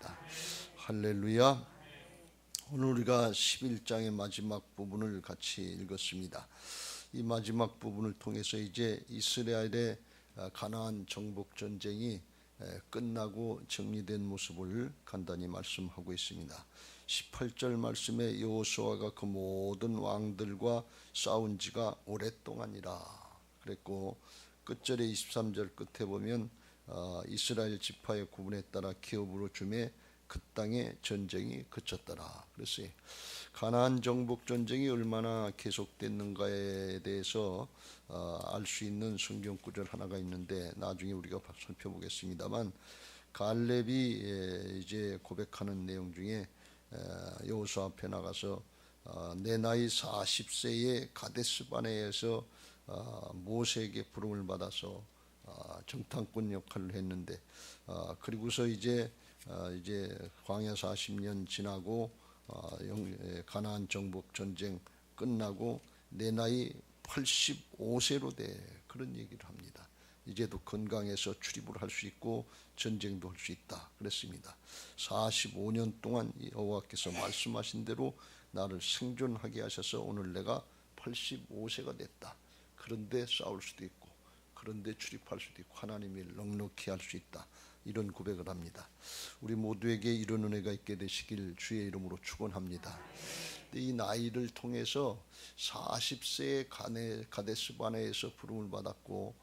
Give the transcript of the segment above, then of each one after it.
하겠습니다. 할렐루야. 오늘 우리가 11장의 마지막 부분을 같이 읽었습니다. 이 마지막 부분을 통해서 이제 이스라엘의 가나안 정복 전쟁이 끝나고 정리된 모습을 간단히 말씀하고 있습니다. 18절 말씀에 여호수아가 그 모든 왕들과 싸운 지가 오랫동안이라 그랬고, 끝절에 23절 끝에 보면 이스라엘 지파의 구분에 따라 기업으로 주매 그 땅의 전쟁이 그쳤더라. 그랬어요. 가나안 정복 전쟁이 얼마나 계속됐는가에 대해서 알 수 있는 성경 구절 하나가 있는데 나중에 우리가 살펴보겠습니다만, 갈렙이 이제 고백하는 내용 중에 여호수아 앞에 나가서 내 나이 40세에 가데스바네에서 모세에게 부름을 받아서 정탐꾼 역할을 했는데, 그리고서 이제 광야 40년 지나고 가나안 정복 전쟁 끝나고 내 나이 85세로 돼 그런 얘기를 합니다. 이제도 건강해서 출입을 할 수 있고 전쟁도 할 수 있다 그랬습니다. 45년 동안 여호와께서 말씀하신 대로 나를 생존하게 하셔서 오늘 내가 85세가 됐다. 그런데 싸울 수도 있고 그런데 출입할 수도 있고 하나님이 넉넉히 할 수 있다. 이런 고백을 합니다. 우리 모두에게 이런 은혜가 있게 되시길 주의 이름으로 축원합니다. 이 나이를 통해서 40세에 가데스바네에서 부름을 받았고,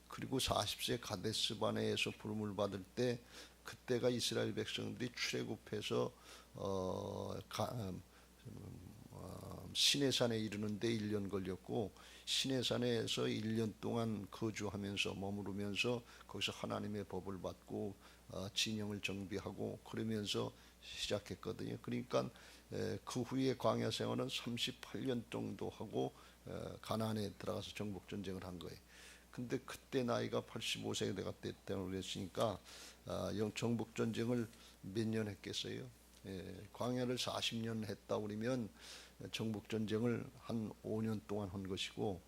그리고 40세 가데스바네에서 부름을 받을 때 그때가 이스라엘 백성들이 출애굽해서 시내산에 이르는데 1년 걸렸고, 시내산에서 1년 동안 거주하면서 머무르면서 거기서 하나님의 법을 받고 진영을 정비하고 그러면서 시작했거든요. 그러니까 그 후에 광야 생활은 38년 정도 하고 가나안에 들어가서 정복 전쟁을 한 거예요. 근데 그때 나이가 85세가 됐다고 그랬으니까 정복 전쟁을 몇 년 했겠어요? 광야를 40년 했다 그러면 정복 전쟁을 한 5년 동안 한 것이고,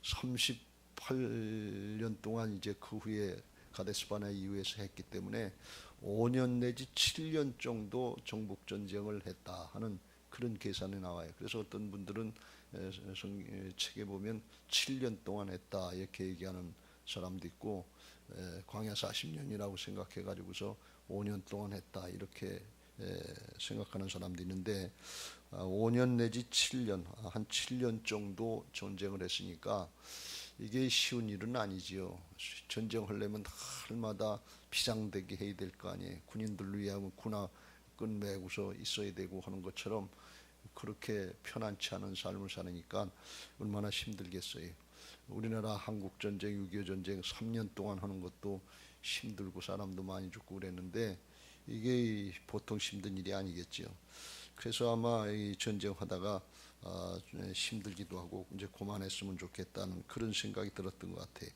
38년 동안 이제 그 후에 가데스바네 이후에서 했기 때문에 5년 내지 7년 정도 정복 전쟁을 했다 하는 그런 계산이 나와요. 그래서 어떤 분들은 책에 보면 7년 동안 했다 이렇게 얘기하는 사람도 있고, 광야 40년이라고 생각해 가지고서 5년 동안 했다 이렇게 생각하는 사람도 있는데, 5년 내지 7년, 한 7년 정도 전쟁을 했으니까 이게 쉬운 일은 아니지요. 전쟁하려면 날마다 비상대기 해야 될 거 아니에요. 군인들을 위하면 군화끈 매고서 있어야 되고 하는 것처럼 그렇게 편안치 않은 삶을 사니까 얼마나 힘들겠어요. 우리나라 한국전쟁, 6.25 전쟁 3년 동안 하는 것도 힘들고 사람도 많이 죽고 그랬는데 이게 보통 힘든 일이 아니겠죠. 그래서 아마 이 전쟁하다가 힘들기도 하고 이제 그만했으면 좋겠다는 그런 생각이 들었던 것 같아요.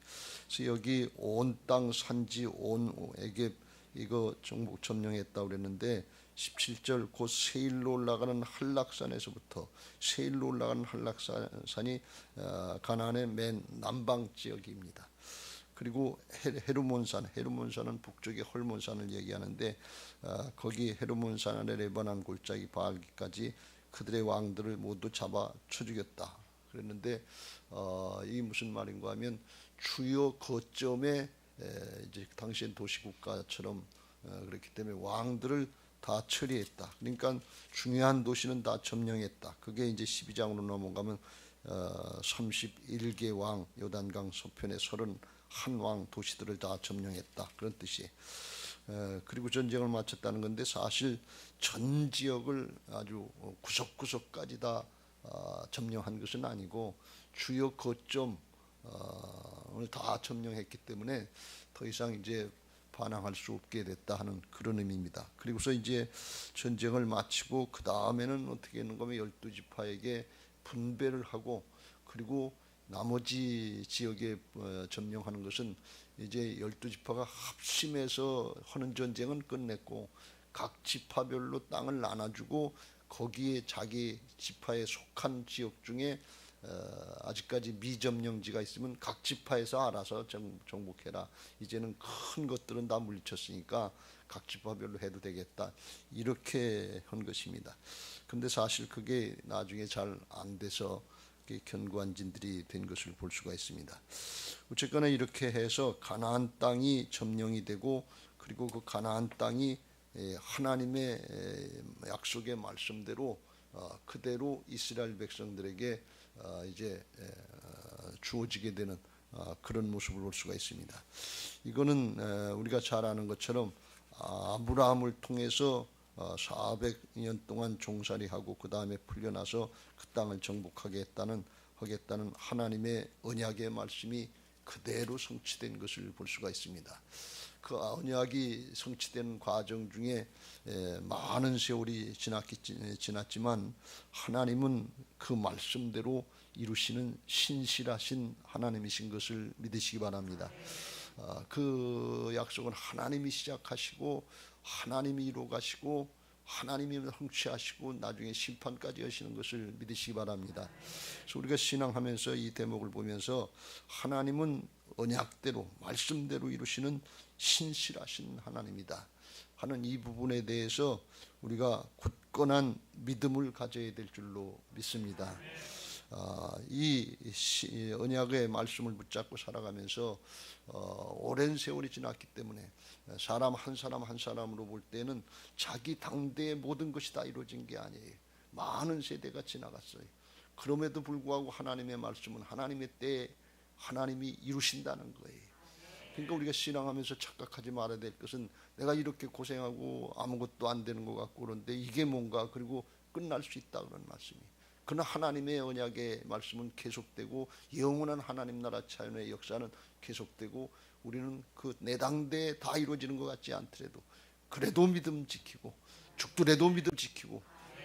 그래서 여기 온 땅 산지 온 애굽 이거 정복 점령했다고 그랬는데 17절 곧 세일로 올라가는 한락산에서부터, 세일로 올라가는 한락산이 가나안의 맨 남방 지역입니다. 그리고 헤르몬산은 북쪽의 헐몬산을 얘기하는데 거기 헤르몬산 아래 레바논 골짜기 바알기까지 그들의 왕들을 모두 잡아 쳐 죽였다 그랬는데, 이 무슨 말인가 하면 주요 거점에 이제 당시엔 도시국가처럼 그렇기 때문에 왕들을 다 처리했다. 그러니까 중요한 도시는 다 점령했다. 그게 이제 12장으로 넘어가면 31개 왕, 요단강 서편의 31왕 도시들을 다 점령했다 그런 뜻이에요. 그리고 전쟁을 마쳤다는 건데 사실 전 지역을 아주 구석구석까지 다 점령한 것은 아니고 주요 거점을 다 점령했기 때문에 더 이상 이제 반항할 수 없게 됐다 하는 그런 의미입니다. 그리고서 이제 전쟁을 마치고 그 다음에는 어떻게 했는가 하면 12지파에게 분배를 하고, 그리고 나머지 지역에 점령하는 것은 이제 12지파가 합심해서 하는 전쟁은 끝냈고, 각 지파별로 땅을 나눠주고 거기에 자기 지파에 속한 지역 중에 아직까지 미점령지가 있으면 각 지파에서 알아서 정복해라. 이제는 큰 것들은 다 물리쳤으니까 각 지파별로 해도 되겠다 이렇게 한 것입니다. 근데 사실 그게 나중에 잘 안 돼서 견고한 진들이 된 것을 볼 수가 있습니다. 어쨌거나 이렇게 해서 가나안 땅이 점령이 되고 그리고 그 가나안 땅이 하나님의 약속의 말씀대로 그대로 이스라엘 백성들에게 이제 주어지게 되는 그런 모습을 볼 수가 있습니다. 이거는 우리가 잘 아는 것처럼 아브라함을 통해서 400년 동안 종살이하고 그 다음에 풀려나서 그 땅을 정복하게 하겠다는 하나님의 언약의 말씀이 그대로 성취된 것을 볼 수가 있습니다. 그 언약이 성취된 과정 중에 많은 세월이 지났지만 하나님은 그 말씀대로 이루시는 신실하신 하나님이신 것을 믿으시기 바랍니다. 그 약속은 하나님이 시작하시고 하나님이 이루어가시고 하나님이 성취하시고 나중에 심판까지 하시는 것을 믿으시기 바랍니다. 그래서 우리가 신앙하면서 이 대목을 보면서 하나님은 언약대로 말씀대로 이루시는 신실하신 하나님이다 하는 이 부분에 대해서 우리가 굳건한 믿음을 가져야 될 줄로 믿습니다. 이 언약의 말씀을 붙잡고 살아가면서 오랜 세월이 지났기 때문에 사람 한 사람으로 볼 때는 자기 당대의 모든 것이 다 이루어진 게 아니에요. 많은 세대가 지나갔어요. 그럼에도 불구하고 하나님의 말씀은 하나님의 때에 하나님이 이루신다는 거예요. 그러니까 우리가 신앙하면서 착각하지 말아야 될 것은 내가 이렇게 고생하고 아무것도 안 되는 것 같고 그런데 이게 뭔가 그리고 끝날 수 있다 그런 말씀이. 그러나 하나님의 언약의 말씀은 계속되고 영원한 하나님 나라 차원의 역사는 계속되고 우리는 그 내당대에 다 이루어지는 것 같지 않더라도 그래도 믿음 지키고 죽더라도 믿음 지키고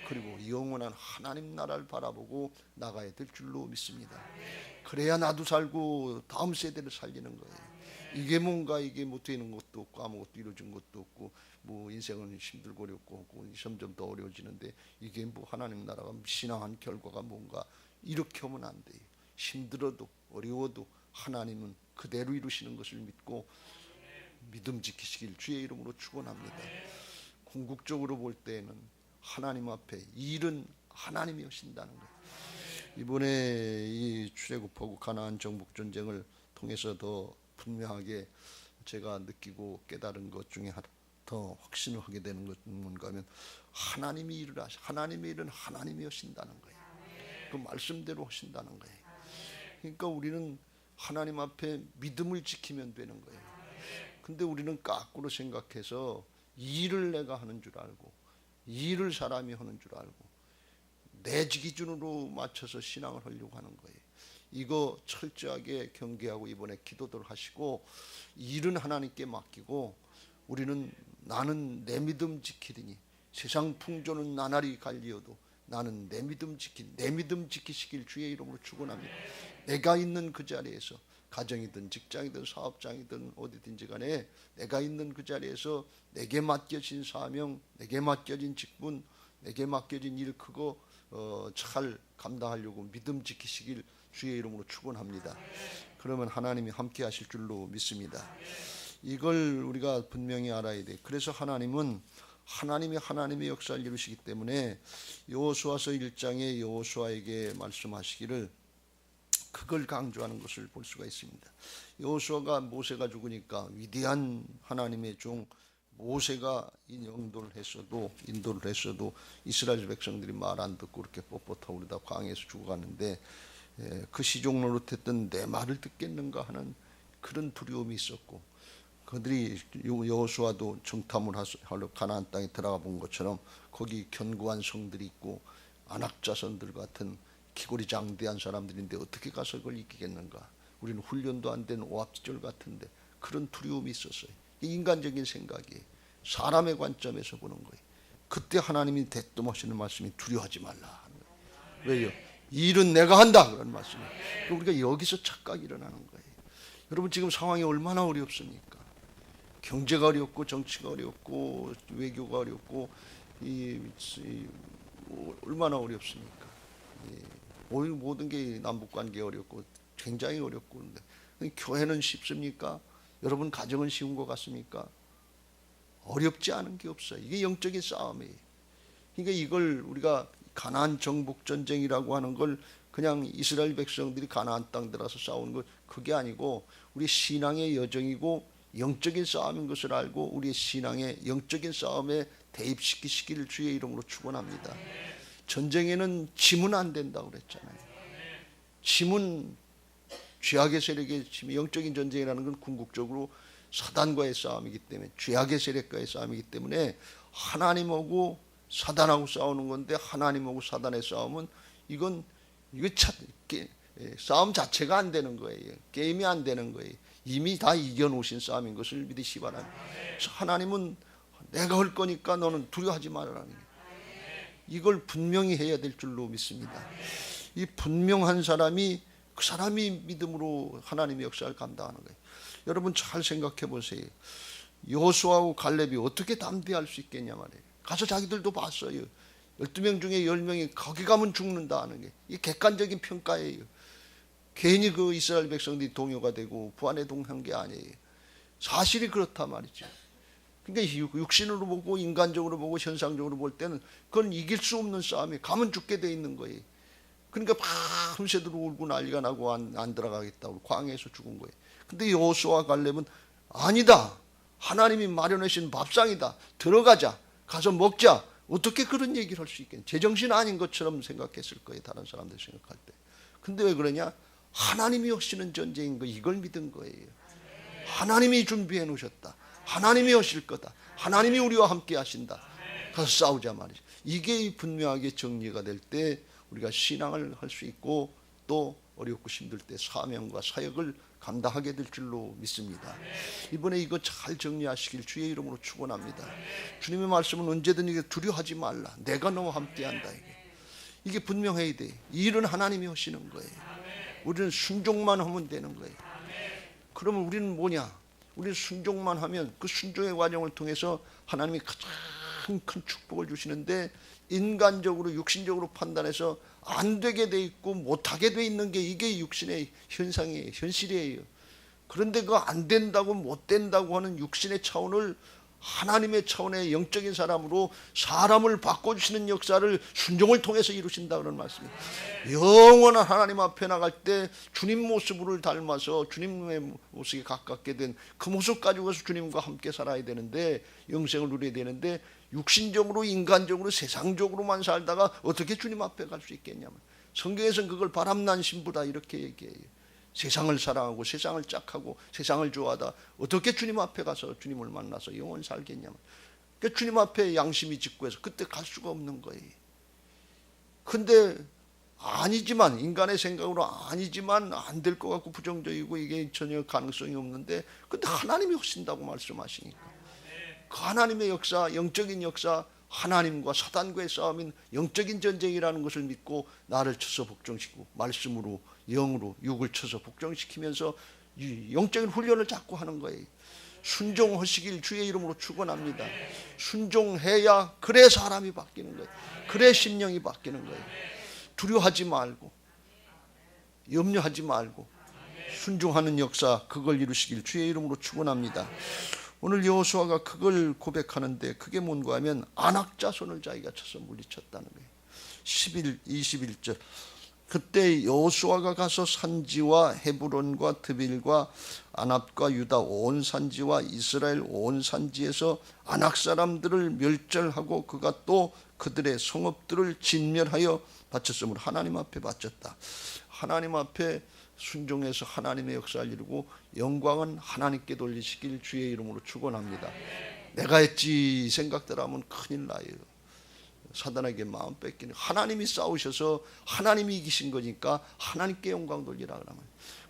그리고 영원한 하나님 나라를 바라보고 나가야 될 줄로 믿습니다. 그래야 나도 살고 다음 세대를 살리는 거예요. 이게 뭔가 이게 못 되는 것도 없고 아무것도 이루어진 것도 없고 뭐 인생은 힘들고 어렵고 점점 더 어려워지는데 이게 뭐 하나님 나라가 신앙한 결과가 뭔가 이렇게 하면 안 돼요. 힘들어도 어려워도 하나님은 그대로 이루시는 것을 믿고 믿음 지키시길 주의 이름으로 축원합니다. 궁극적으로 볼 때에는 하나님 앞에 이 일은 하나님이 하신다는 거예요. 이번에 이 출애굽하고 가나안 정복 전쟁을 통해서 더 분명하게 제가 느끼고 깨달은 것 중에 더 확신을 하게 되는 것은 뭔가 하면 하나님의 일은 하나님이 하신다는 거예요. 그 말씀대로 하신다는 거예요. 그러니까 우리는 하나님 앞에 믿음을 지키면 되는 거예요. 근데 우리는 거꾸로 생각해서 이 일을 내가 하는 줄 알고 이 일을 사람이 하는 줄 알고 내 기준으로 맞춰서 신앙을 하려고 하는 거예요. 이거 철저하게 경계하고 이번에 기도들 하시고 일은 하나님께 맡기고 우리는 나는 내 믿음 지키리니 세상 풍조는 나날이 갈리어도 나는 내 믿음 지키시길 주의 이름으로 축원합니다. 내가 있는 그 자리에서 가정이든 직장이든 사업장이든 어디든지 간에 내가 있는 그 자리에서 내게 맡겨진 사명, 내게 맡겨진 직분, 내게 맡겨진 일 그거 잘 감당하려고 믿음 지키시길 주의 이름으로 축원합니다. 그러면 하나님이 함께 하실 줄로 믿습니다. 이걸 우리가 분명히 알아야 돼. 그래서 하나님은 하나님의 역사를 이루시기 때문에 여호수아서 1장에 여호수아에게 말씀하시기를 그걸 강조하는 것을 볼 수가 있습니다. 여호수아가 모세가 죽으니까 위대한 하나님의 종 모세가 인도를 했어도 이스라엘 백성들이 말 안 듣고 그렇게 뻣뻣하고 그러다 광야에서 죽어가는데 그 시종 노릇했던 내 말을 듣겠는가 하는 그런 두려움이 있었고 그들이 여호수아도 정탐을 하러 가나안 땅에 들어가 본 것처럼 거기 견고한 성들이 있고 안악자손들 같은 기골이 장대한 사람들인데 어떻게 가서 그걸 이기겠는가. 우리는 훈련도 안 된 오합지졸 같은데 그런 두려움이 있었어요. 인간적인 생각이 사람의 관점에서 보는 거예요. 그때 하나님이 대뜸하시는 말씀이 두려워하지 말라 하는 거예요. 왜요? 이 일은 내가 한다 그런 말씀이에요. 우리가 여기서 착각이 일어나는 거예요. 여러분 지금 상황이 얼마나 어렵습니까? 경제가 어렵고 정치가 어렵고 외교가 어렵고 얼마나 어렵습니까? 모든 게 남북관계 어렵고 굉장히 어렵고 그런데 교회는 쉽습니까? 여러분 가정은 쉬운 것 같습니까? 어렵지 않은 게 없어요. 이게 영적인 싸움이에요. 그러니까 이걸 우리가 가나안 정복 전쟁이라고 하는 걸 그냥 이스라엘 백성들이 가나안 땅 들어서 싸우는 것, 그게 아니고 우리 신앙의 여정이고 영적인 싸움인 것을 알고 우리의 신앙의 영적인 싸움에 대입시키시기를 주의 이름으로 축원합니다. 전쟁에는 지면 안 된다고 그랬잖아요. 지면 죄악의 세력의 영적인 전쟁이라는 건 궁극적으로 사단과의 싸움이기 때문에, 죄악의 세력과의 싸움이기 때문에 하나님하고 사단하고 싸우는 건데, 하나님하고 사단의 싸움은 이거 싸움 자체가 안 되는 거예요. 게임이 안 되는 거예요. 이미 다 이겨놓으신 싸움인 것을 믿으시 바랍니다. 하나님은 내가 할 거니까 너는 두려워하지 말라는 거예요. 이걸 분명히 해야 될 줄로 믿습니다. 이 분명한 사람이, 그 사람이 믿음으로 하나님의 역사를 감당하는 거예요. 여러분 잘 생각해 보세요. 여호수아하고 갈렙이 어떻게 담대할 수 있겠냐 말이에요. 가서 자기들도 봤어요. 12명 중에 10명이 거기 가면 죽는다 하는 게, 이 객관적인 평가예요. 괜히 그 이스라엘 백성들이 동요가 되고 부안에 동한 게 아니에요. 사실이 그렇단 말이죠. 그러니까 육신으로 보고 인간적으로 보고 현상적으로 볼 때는 그건 이길 수 없는 싸움이, 가면 죽게 돼 있는 거예요. 그러니까 밤새도록 울고 난리가 나고 안 들어가겠다고 광야에서 죽은 거예요. 근데 여호수아와 갈렙은 아니다, 하나님이 마련하신 밥상이다, 들어가자, 가서 먹자. 어떻게 그런 얘기를 할 수 있겠냐. 제정신 아닌 것처럼 생각했을 거예요, 다른 사람들 생각할 때. 근데 왜 그러냐? 하나님이 하시는 전쟁인 거, 이걸 믿은 거예요. 하나님이 준비해 놓으셨다, 하나님이 하실 거다, 하나님이 우리와 함께 하신다, 가서 싸우자 말이죠. 이게 분명하게 정리가 될 때 우리가 신앙을 할 수 있고, 또 어렵고 힘들 때 사명과 사역을 감당하게 될 줄로 믿습니다. 이번에 이거 잘 정리하시길 주의 이름으로 축원합니다. 주님의 말씀은 언제든 두려워하지 말라, 내가 너와 함께한다. 이게 분명해야 돼. 이 일은 하나님이 하시는 거예요. 우리는 순종만 하면 되는 거예요. 그러면 우리는 뭐냐? 우리는 순종만 하면 그 순종의 과정을 통해서 하나님이 가장 큰 축복을 주시는데, 인간적으로 육신적으로 판단해서 안 되게 돼 있고 못하게 돼 있는 게 이게 육신의 현상이에요, 현실이에요. 그런데 그거 안 된다고 못 된다고 하는 육신의 차원을 하나님의 차원의 영적인 사람으로 사람을 바꿔주시는 역사를 순종을 통해서 이루신다 그런 말씀입니다. 영원한 하나님 앞에 나갈 때 주님 모습을 닮아서 주님의 모습에 가깝게 된 그 모습 가지고서 주님과 함께 살아야 되는데, 영생을 누려야 되는데, 육신적으로 인간적으로 세상적으로만 살다가 어떻게 주님 앞에 갈 수 있겠냐면, 성경에서는 그걸 바람난 신부다 이렇게 얘기해요. 세상을 사랑하고 세상을 짝하고 세상을 좋아하다 어떻게 주님 앞에 가서 주님을 만나서 영원 살겠냐면, 그러니까 주님 앞에 양심이 직구해서 그때 갈 수가 없는 거예요. 근데 아니지만, 인간의 생각으로 아니지만 안 될 것 같고 부정적이고 이게 전혀 가능성이 없는데, 근데 하나님이 하신다고 말씀하시니까, 그 하나님의 역사, 영적인 역사, 하나님과 사단과의 싸움인 영적인 전쟁이라는 것을 믿고 나를 쳐서 복종시키고, 말씀으로 영으로 육을 쳐서 복종시키면서 영적인 훈련을 자꾸 하는 거예요. 순종하시길 주의 이름으로 축원합니다. 순종해야 그래 사람이 바뀌는 거예요. 그래 심령이 바뀌는 거예요. 두려워하지 말고 염려하지 말고 순종하는 역사, 그걸 이루시길 주의 이름으로 축원합니다. 오늘 여호수아가 그걸 고백하는데, 그게 뭔가 하면 아낙 자손을 자기가 쳐서 물리쳤다는 거예요. 21절 그때 여호수아가 가서 산지와 헤브론과 드빌과 아납과 유다 온 산지와 이스라엘 온 산지에서 아낙 사람들을 멸절하고 그가 또 그들의 성읍들을 진멸하여 바쳤으므로 하나님 앞에 바쳤다. 하나님 앞에 순종해서 하나님의 역사를 이루고 영광은 하나님께 돌리시길 주의 이름으로 축원합니다. 내가 했지 생각들 하면 큰일 나요. 사단에게 마음 뺏기는, 하나님이 싸우셔서 하나님이 이기신 거니까 하나님께 영광 돌리라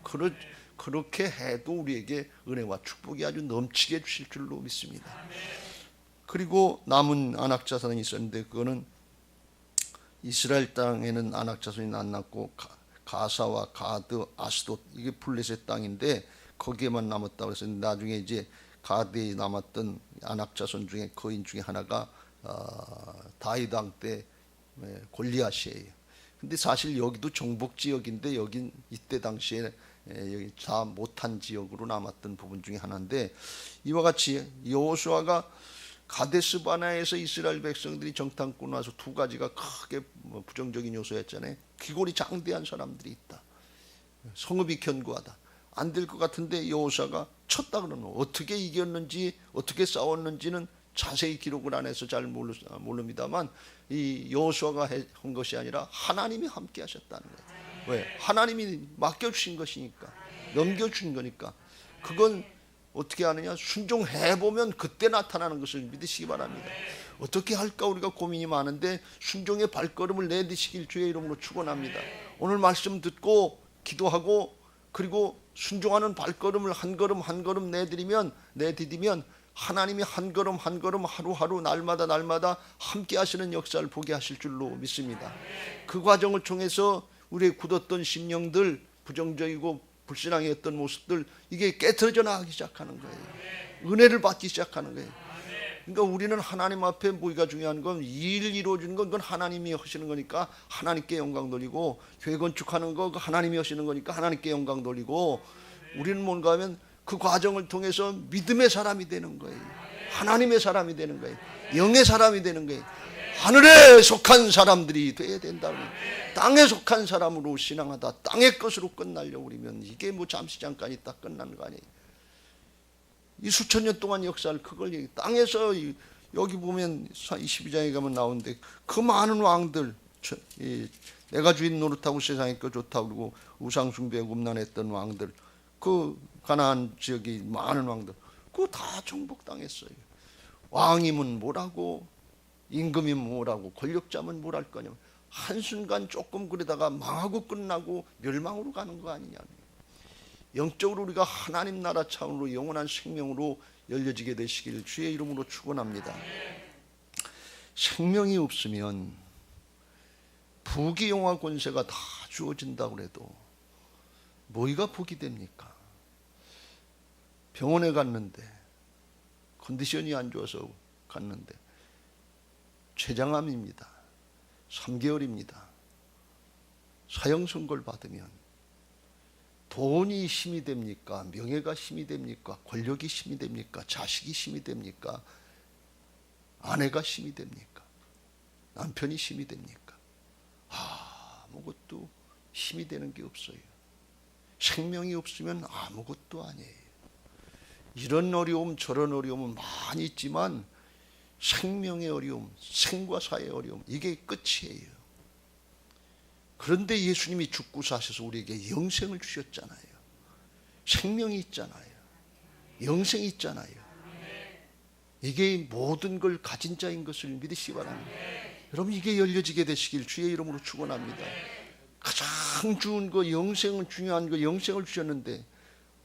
그러면, 그렇게 해도 우리에게 은혜와 축복이 아주 넘치게 주실 줄로 믿습니다. 그리고 남은 아낙 자손이 있었는데, 그거는 이스라엘 땅에는 아낙 자손이 안 났고 가사와 가드, 아스돗, 이게 블레셋 땅인데 거기에만 남았다고 그래서 나중에 이제 가드에 남았던 아낙 자손 중에 거인 중에 하나가 다윗 왕 때 골리앗이에요. 근데 사실 여기도 정복 지역인데, 여긴 이때 당시에 여기 다 못한 지역으로 남았던 부분 중에 하나인데, 이와 같이 여호수아가 가데스 바네아에서 이스라엘 백성들이 정탐꾼 와서 두 가지가 크게 부정적인 요소였잖아요. 귀골이 장대한 사람들이 있다. 성읍이 견고하다. 안 될 것 같은데 여호수아가 쳤다 그러는, 어떻게 이겼는지 어떻게 싸웠는지는 자세히 기록을 안 해서 잘 모릅니다만, 이 여호수아가 한 것이 아니라 하나님이 함께 하셨다는 거예요. 왜? 하나님이 맡겨주신 것이니까, 넘겨준 거니까. 그건 어떻게 하느냐? 순종해보면 그때 나타나는 것을 믿으시기 바랍니다. 어떻게 할까 우리가 고민이 많은데 순종의 발걸음을 내디시길 주의 이름으로 축원합니다. 오늘 말씀 듣고 기도하고 그리고 순종하는 발걸음을 한 걸음 한 걸음 내디디면 하나님이 한 걸음 한 걸음 하루하루 날마다 함께 하시는 역사를 보게 하실 줄로 믿습니다. 그 과정을 통해서 우리의 굳었던 심령들, 부정적이고 불신앙이었던 모습들, 이게 깨트려져 나가기 시작하는 거예요. 은혜를 받기 시작하는 거예요. 그러니까 우리는 하나님 앞에 뭐가 중요한 건, 일 이루어주는 건 그건 하나님이 하시는 거니까 하나님께 영광 돌리고, 교회 건축하는 거 하나님이 하시는 거니까 하나님께 영광 돌리고, 우리는 뭔가 하면 그 과정을 통해서 믿음의 사람이 되는 거예요. 하나님의 사람이 되는 거예요. 영의 사람이 되는 거예요. 하늘에 속한 사람들이 돼야 된다고. 땅에 속한 사람으로 신앙하다 땅의 것으로 끝나려고 그러면 이게 뭐 잠시 잠깐 있다 끝나는 거 아니에요. 이 수천 년 동안 역사를 그걸 얘기, 땅에서 여기 보면 22장에 가면 나오는데 그 많은 왕들, 내가 주인 노릇하고 세상의 거 좋다고 그러고 우상숭배하고 음란했던 왕들, 그 가나안 지역이 많은 왕들, 그거 다 정복당했어요. 왕이면 뭐라고, 임금이면 뭐라고, 권력자면 뭘 할 거냐. 한순간 조금 그러다가 망하고 끝나고 멸망으로 가는 거 아니냐. 영적으로 우리가 하나님 나라 차원으로 영원한 생명으로 열려지게 되시길 주의 이름으로 축원합니다. 생명이 없으면 부귀영화 권세가 다 주어진다고 해도 뭐가 복이 됩니까? 병원에 갔는데 컨디션이 안 좋아서 갔는데 췌장암입니다. 3개월입니다. 사형 선고를 받으면 돈이 힘이 됩니까? 명예가 힘이 됩니까? 권력이 힘이 됩니까? 자식이 힘이 됩니까? 아내가 힘이 됩니까? 남편이 힘이 됩니까? 아무것도 힘이 되는 게 없어요. 생명이 없으면 아무것도 아니에요. 이런 어려움 저런 어려움은 많이 있지만 생명의 어려움, 생과 사의 어려움, 이게 끝이에요. 그런데 예수님이 죽고 사셔서 우리에게 영생을 주셨잖아요. 생명이 있잖아요. 영생이 있잖아요. 이게 모든 걸 가진 자인 것을 믿으시기 바랍니다. 여러분, 이게 열려지게 되시길 주의 이름으로 축원합니다. 가장 좋은 거, 영생은 중요한 거, 영생을 주셨는데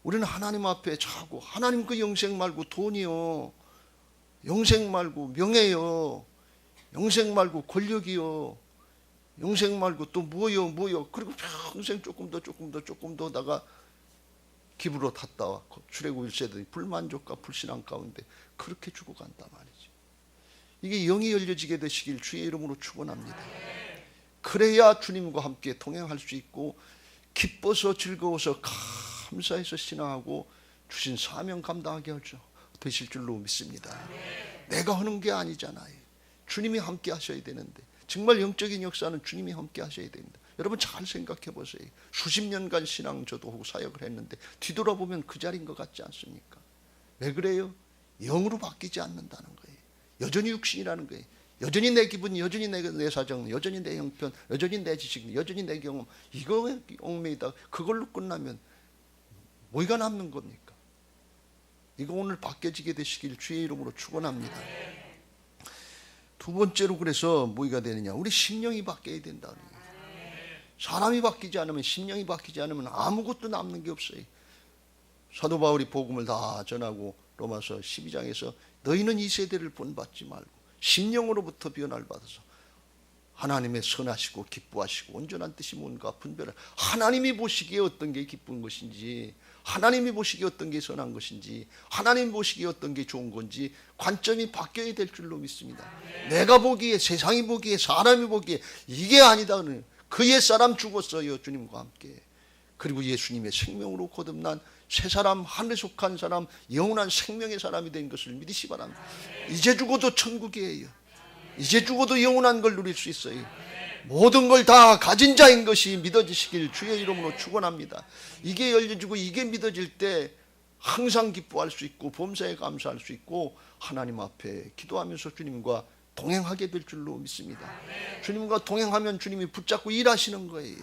우리는 하나님 앞에 자고, 하나님 그 영생 말고 돈이요, 영생 말고 명예요, 영생 말고 권력이요, 영생 말고 또 뭐요. 그리고 평생 조금 더 다가 기부로 탔다와 출애굽 1세들이 불만족과 불신앙 가운데 그렇게 죽어간단 말이죠. 이게 영이 열려지게 되시길 주의 이름으로 축원합니다. 그래야 주님과 함께 동행할 수 있고 기뻐서 즐거워서 감사해서 신앙하고 주신 사명 감당하게 하죠. 되실 줄로 믿습니다. 내가 하는 게 아니잖아요. 주님이 함께 하셔야 되는데, 정말 영적인 역사는 주님이 함께 하셔야 됩니다. 여러분 잘 생각해 보세요. 수십 년간 신앙 저도 하고 사역을 했는데 뒤돌아보면 그 자리인 것 같지 않습니까? 왜 그래요? 영으로 바뀌지 않는다는 거예요. 여전히 육신이라는 거예요. 여전히 내 기분, 여전히 내 사정, 여전히 내 형편, 여전히 내 지식, 여전히 내 경험, 이거에 얽매이다 그걸로 끝나면 뭐가 남는 겁니까? 이거 오늘 바뀌어지게 되시길 주의 이름으로 축원합니다. 두 번째로 그래서 뭐가 되느냐? 우리 심령이 바뀌어야 된다는 거예요. 사람이 바뀌지 않으면, 심령이 바뀌지 않으면 아무것도 남는 게 없어요. 사도 바울이 복음을 다 전하고 로마서 12장에서 너희는 이 세대를 본받지 말고 심령으로부터 변화를 받아서 하나님의 선하시고 기뻐하시고 온전한 뜻이 뭔가 분별을, 하나님이 보시기에 어떤 게 기쁜 것인지, 하나님이 보시기에 어떤 게 선한 것인지, 하나님 보시기에 어떤 게 좋은 건지 관점이 바뀌어야 될 줄로 믿습니다. 내가 보기에, 세상이 보기에, 사람이 보기에 이게 아니다. 그 옛사람 죽었어요, 주님과 함께. 그리고 예수님의 생명으로 거듭난 새 사람, 하늘에 속한 사람, 영원한 생명의 사람이 된 것을 믿으시 바랍니다. 이제 죽어도 천국이에요. 이제 죽어도 영원한 걸 누릴 수 있어요. 모든 걸 다 가진 자인 것이 믿어지시길 주의 이름으로 축원합니다. 이게 열려지고 이게 믿어질 때 항상 기뻐할 수 있고 범사에 감사할 수 있고 하나님 앞에 기도하면서 주님과 동행하게 될 줄로 믿습니다. 주님과 동행하면 주님이 붙잡고 일하시는 거예요.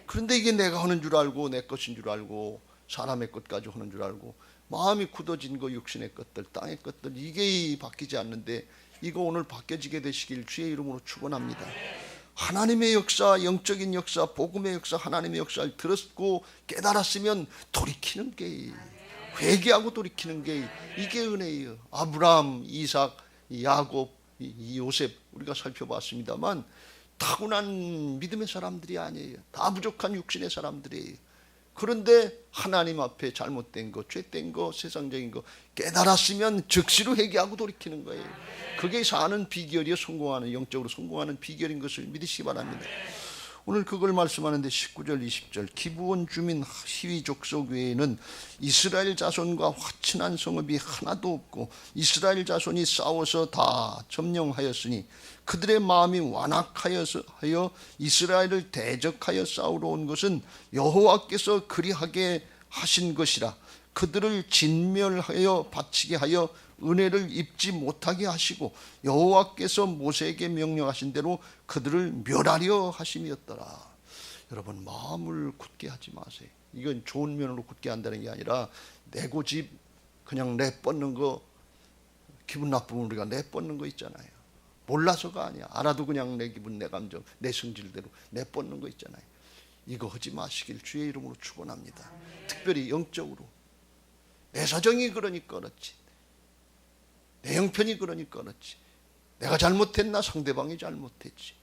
그런데 이게 내가 하는 줄 알고 내 것인 줄 알고 사람의 것까지 하는 줄 알고 마음이 굳어진 거, 육신의 것들, 땅의 것들, 이게 바뀌지 않는데 이거 오늘 바뀌어지게 되시길 주의 이름으로 축원합니다. 하나님의 역사, 영적인 역사, 복음의 역사, 하나님의 역사를 들었고 깨달았으면 돌이키는 게, 회개하고 돌이키는 게 이게 은혜예요. 아브라함, 이삭, 야곱, 요셉 우리가 살펴봤습니다만 타고난 믿음의 사람들이 아니에요. 다 부족한 육신의 사람들이에요. 그런데 하나님 앞에 잘못된 거, 죄된 거, 세상적인 거 깨달았으면 즉시로 회개하고 돌이키는 거예요. 그게 사는 비결이요, 성공하는, 영적으로 성공하는 비결인 것을 믿으시기 바랍니다. 오늘 그걸 말씀하는데 19절 20절 기브온 주민 히위 족속 외에는 이스라엘 자손과 화친한 성읍이 하나도 없고 이스라엘 자손이 싸워서 다 점령하였으니 그들의 마음이 완악하여 이스라엘을 대적하여 싸우러 온 것은 여호와께서 그리하게 하신 것이라. 그들을 진멸하여 바치게 하여 은혜를 입지 못하게 하시고 여호와께서 모세에게 명령하신 대로 그들을 멸하려 하심이었더라. 여러분, 마음을 굳게 하지 마세요. 이건 좋은 면으로 굳게 한다는 게 아니라 내 고집 그냥 내뻗는 거, 기분 나쁘면 우리가 내뻗는 거 있잖아요. 몰라서가 아니야. 알아도 그냥 내 기분, 내 감정, 내 성질대로 내뻗는 거 있잖아요. 이거 하지 마시길 주의 이름으로 축원합니다. 특별히 영적으로 내 사정이 그러니까 그렇지, 내 형편이 그러니까 그렇지, 내가 잘못했나 상대방이 잘못했지,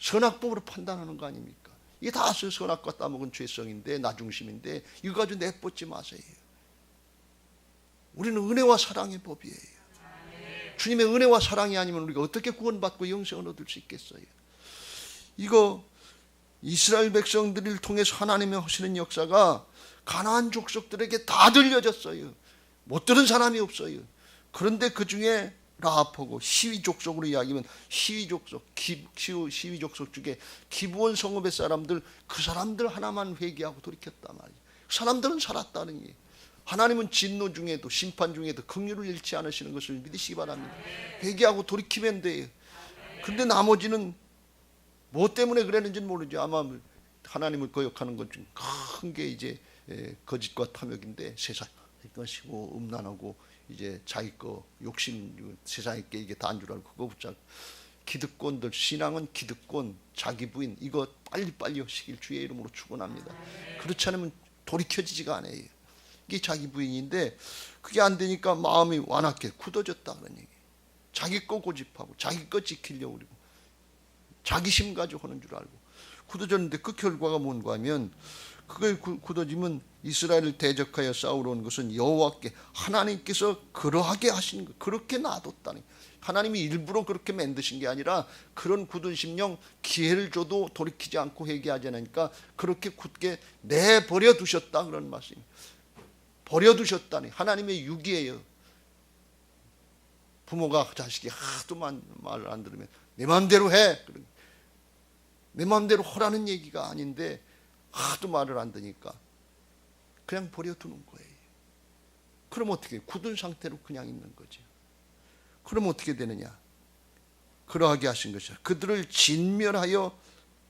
선악법으로 판단하는 거 아닙니까? 이게 다 선악과 따먹은 죄성인데, 나중심인데 이거 가지고 내뻗지 마세요. 우리는 은혜와 사랑의 법이에요. 주님의 은혜와 사랑이 아니면 우리가 어떻게 구원받고 영생을 얻을 수 있겠어요? 이거 이스라엘 백성들을 통해서 하나님이 하시는 역사가 가나안 족속들에게 다 들려졌어요. 못 들은 사람이 없어요. 그런데 그 중에 라합하고 시위 족속으로 이야기하면 시위 족속 중에 기브온 성읍의 사람들, 그 사람들 하나만 회개하고 돌이켰단 말이에요. 그 사람들은 살았다는 게, 하나님은 진노 중에도 심판 중에도 긍휼을 잃지 않으시는 것을 믿으시기 바랍니다. 회개하고 돌이키면 돼요. 그런데 나머지는 뭐 때문에 그랬는지는 모르죠. 아마 하나님을 거역하는 것 중 큰 게 이제 거짓과 탐욕인데, 세상의 것이고 음란하고 이제 자기 거 욕심, 세상의 게 이게 다인 줄 알고 그거 붙잡고, 기득권들, 신앙은 기득권, 자기 부인, 이거 빨리빨리 하시길 주의 이름으로 축원합니다. 그렇지 않으면 돌이켜지지가 않아요. 이게 자기 부인인데 그게 안 되니까 마음이 완악해 굳어졌다 그런 얘기. 자기 거 고집하고 자기 거 지키려고 그러고 자기심 가지고 하는 줄 알고 굳어졌는데, 그 결과가 뭔가 하면, 그게 굳어지면 이스라엘을 대적하여 싸우러 온 것은 여호와께, 하나님께서 그러하게 하신 것, 그렇게 놔뒀다니. 하나님이 일부러 그렇게 만드신 게 아니라 그런 굳은 심령, 기회를 줘도 돌이키지 않고 회개하지 않으니까 그렇게 굳게 내버려 두셨다, 그런 말씀입니다. 버려두셨다니. 하나님의 유기예요. 부모가 자식이 하도 말을 안 들으면 내 마음대로 해, 내 마음대로 하라는 얘기가 아닌데 하도 말을 안 듣니까 그냥 버려두는 거예요. 그럼 어떻게 해요? 굳은 상태로 그냥 있는 거죠. 그럼 어떻게 되느냐? 그러하게 하신 것이야. 그들을 진멸하여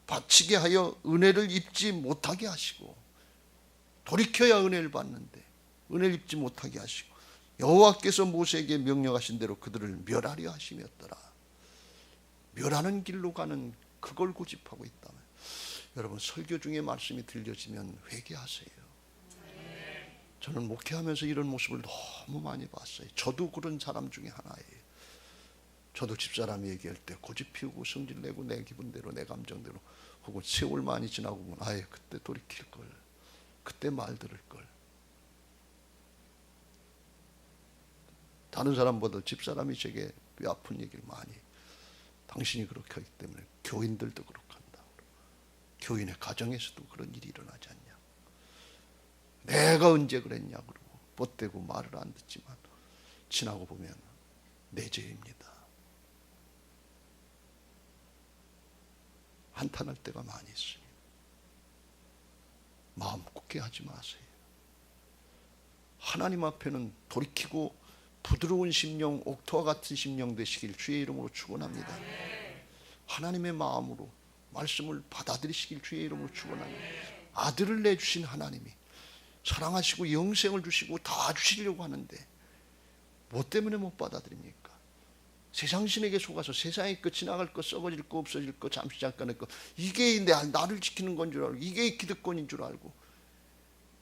바치게 하여 은혜를 입지 못하게 하시고, 돌이켜야 은혜를 받는데 은혜를 입지 못하게 하시고, 여호와께서 모세에게 명령하신 대로 그들을 멸하려 하심이었더라. 멸하는 길로 가는 그걸 고집하고 있다면, 여러분, 설교 중에 말씀이 들려지면 회개하세요. 저는 목회하면서 이런 모습을 너무 많이 봤어요. 저도 그런 사람 중에 하나예요. 저도 집사람이 얘기할 때 고집 피우고 성질내고 내 기분대로 내 감정대로, 혹은 세월 많이 지나고 보면 아예 그때 돌이킬걸, 그때 말 들을걸. 다른 사람보다 집사람이 제게 뼈 아픈 얘기를 많이, 당신이 그렇게 하기 때문에 교인들도 그렇게 한다, 교인의 가정에서도 그런 일이 일어나지 않냐. 내가 언제 그랬냐 그러고 못되고 말을 안 듣지만 지나고 보면 내 죄입니다. 한탄할 때가 많이 있습니다. 마음 굳게 하지 마세요. 하나님 앞에는 돌이키고 부드러운 심령, 옥토와 같은 심령 되시길 주의 이름으로 축원합니다. 하나님의 마음으로 말씀을 받아들이시길 주의 이름으로 축원합니다. 아들을 내주신 하나님이 사랑하시고 영생을 주시고 다 주시려고 하는데 뭐 때문에 못 받아들입니까? 세상 신에게 속아서 세상의 것, 지나갈 것, 썩어질 것, 없어질 것, 잠시 잠깐의 것, 이게 나를 지키는 건 줄 알고, 이게 기득권인 줄 알고,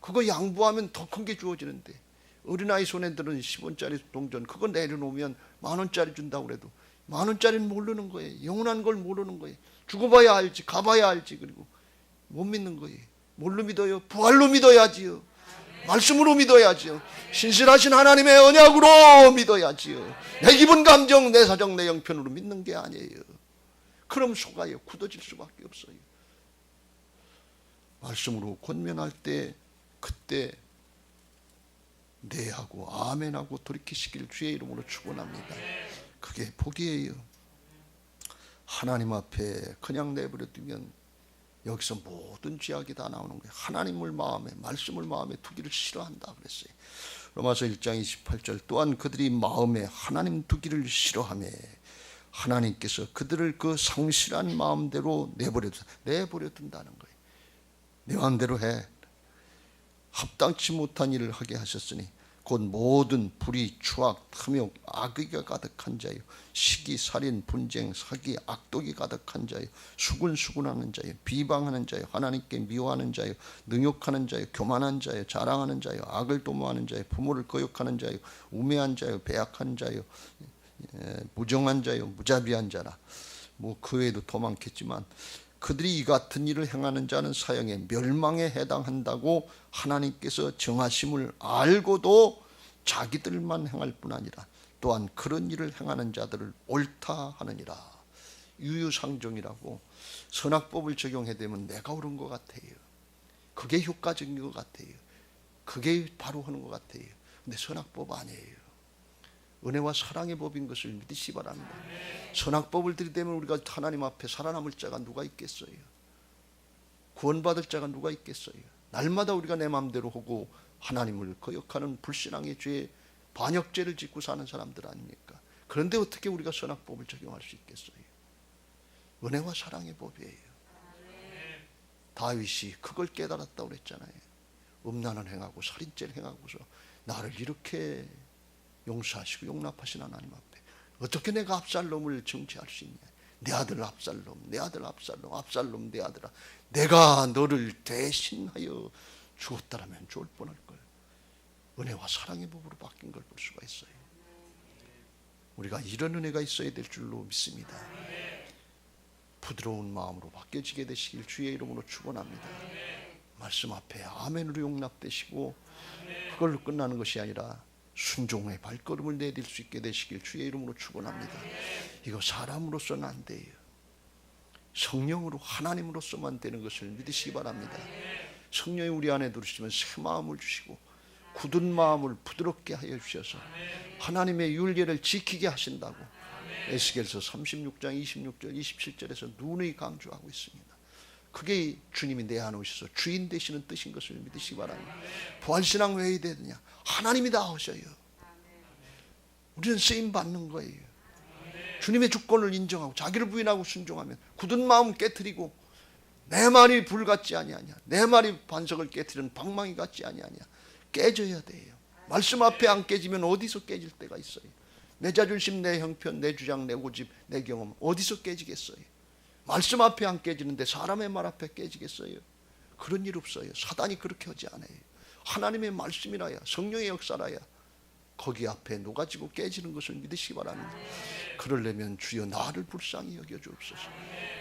그거 양보하면 더 큰 게 주어지는데, 어린아이 손에 들은 10원짜리 동전 그거 내려놓으면 10,000원짜리 준다고 그래도 10,000원짜리는 모르는 거예요. 영원한 걸 모르는 거예요. 죽어봐야 알지, 가봐야 알지. 그리고 못 믿는 거예요. 뭘로 믿어요? 부활로 믿어야지요. 말씀으로 믿어야지요. 신실하신 하나님의 언약으로 믿어야지요. 내 기분 감정, 내 사정, 내 형편으로 믿는 게 아니에요. 그럼 속아요. 굳어질 수밖에 없어요. 말씀으로 권면할 때 그때 네하고 아멘하고 돌이키시길 주의 이름으로 축원합니다. 그게 복이에요. 하나님 앞에 그냥 내버려 두면 여기서 모든 죄악이 다 나오는 거예요. 하나님을 마음에, 말씀을 마음에 두기를 싫어한다 그랬어요. 로마서 1장 28절 또한 그들이 마음에 하나님 두기를 싫어하며 하나님께서 그들을 그 상실한 마음대로 내버려 둔다는 거예요. 내 마음대로 해. 합당치 못한 일을 하게 하셨으니 곧 모든 불의, 추악, 탐욕, 악의가 가득한 자요, 시기, 살인, 분쟁, 사기, 악독이 가득한 자요, 수군수군하는 자요, 비방하는 자요, 하나님께 미워하는 자요, 능욕하는 자요, 교만한 자요, 자랑하는 자요, 악을 도모하는 자요, 부모를 거역하는 자요, 우매한 자요, 배약한 자요, 무정한 자요, 무자비한 자라. 뭐 그 외에도 더 많겠지만 그들이 이 같은 일을 행하는 자는 사형의 멸망에 해당한다고 하나님께서 정하심을 알고도 자기들만 행할 뿐 아니라 또한 그런 일을 행하는 자들을 옳다 하느니라. 유유상종이라고 선악법을 적용해 되면 내가 옳은 것 같아요. 그게 효과적인 것 같아요. 그게 바로 하는 것 같아요. 근데 선악법 아니에요. 은혜와 사랑의 법인 것을 믿으시 바랍니다. 선악법을 들이대면 우리가 하나님 앞에 살아남을 자가 누가 있겠어요? 구원받을 자가 누가 있겠어요? 날마다 우리가 내 마음대로 하고 하나님을 거역하는 불신앙의 죄, 반역죄를 짓고 사는 사람들 아닙니까? 그런데 어떻게 우리가 선악법을 적용할 수 있겠어요? 은혜와 사랑의 법이에요. 다윗이 그걸 깨달았다고 그랬잖아요. 음란을 행하고 살인죄를 행하고서 나를 이렇게 용서하시고 용납하신 하나님 앞에 어떻게 내가 압살롬을 정죄할 수 있냐? 내 아들 압살롬, 내 아들 압살롬, 압살롬 내 아들아, 내가 너를 대신하여 죽었다라면 좋을 뻔할 걸. 은혜와 사랑의 법으로 바뀐 걸 볼 수가 있어요. 우리가 이런 은혜가 있어야 될 줄로 믿습니다. 부드러운 마음으로 바뀌어지게 되시길 주의 이름으로 축원합니다. 말씀 앞에 아멘으로 용납되시고 그걸로 끝나는 것이 아니라 순종의 발걸음을 내딜 수 있게 되시길 주의 이름으로 축원합니다. 이거 사람으로서는 안 돼요. 성령으로 하나님으로서만 되는 것을 믿으시기 바랍니다. 성령이 우리 안에 들으시면 새 마음을 주시고 굳은 마음을 부드럽게 하여 주셔서 하나님의 율례를 지키게 하신다고 에스겔서 36장 26절 27절에서 누누이 강조하고 있습니다. 그게 주님이 내 안에 오셔서 주인 되시는 뜻인 것을 믿으시기 바랍니다. 부활신앙 왜 해야 되느냐? 하나님이 다 하셔요. 우리는 쓰임 받는 거예요. 주님의 주권을 인정하고 자기를 부인하고 순종하면 굳은 마음 깨트리고 내 말이 불 같지 아니하냐, 내 말이 반석을 깨트리는 방망이 같지 아니하냐. 깨져야 돼요. 말씀 앞에 안 깨지면 어디서 깨질 때가 있어요? 내 자존심, 내 형편, 내 주장, 내 고집, 내 경험 어디서 깨지겠어요? 말씀 앞에 안 깨지는데 사람의 말 앞에 깨지겠어요? 그런 일 없어요. 사단이 그렇게 하지 않아요. 하나님의 말씀이라야, 성령의 역사라야 거기 앞에 녹아지고 깨지는 것을 믿으시기 바랍니다. 그러려면 주여 나를 불쌍히 여겨주옵소서.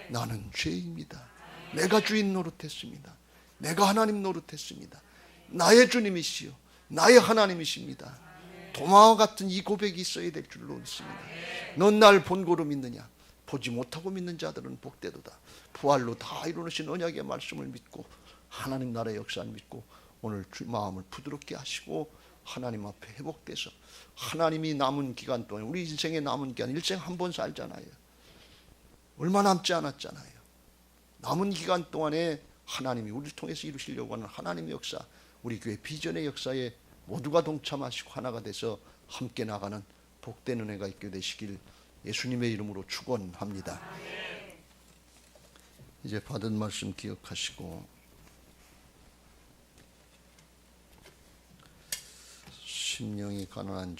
나는 죄입니다. 내가 주인 노릇했습니다. 내가 하나님 노릇했습니다. 나의 주님이시여 나의 하나님이십니다. 도마와 같은 이 고백이 있어야 될 줄로 믿습니다. 넌 날 본고로 믿느냐? 보지 못하고 믿는 자들은 복되도다. 부활로 다 이루어진 언약의 말씀을 믿고 하나님 나라의 역사를 믿고 오늘 마음을 부드럽게 하시고 하나님 앞에 회복돼서 하나님이 남은 기간 동안 우리 인생의 남은 기간 일생 한 번 살잖아요. 얼마 남지 않았잖아요. 남은 기간 동안에 하나님이 우리를 통해서 이루시려고 하는 하나님의 역사, 우리 교회 비전의 역사에 모두가 동참하시고 하나가 돼서 함께 나가는 복된 은혜가 있게 되시길 예수님의 이름으로 축원합니다. 이제 받은 말씀 기억하시고 심령이 가난한 자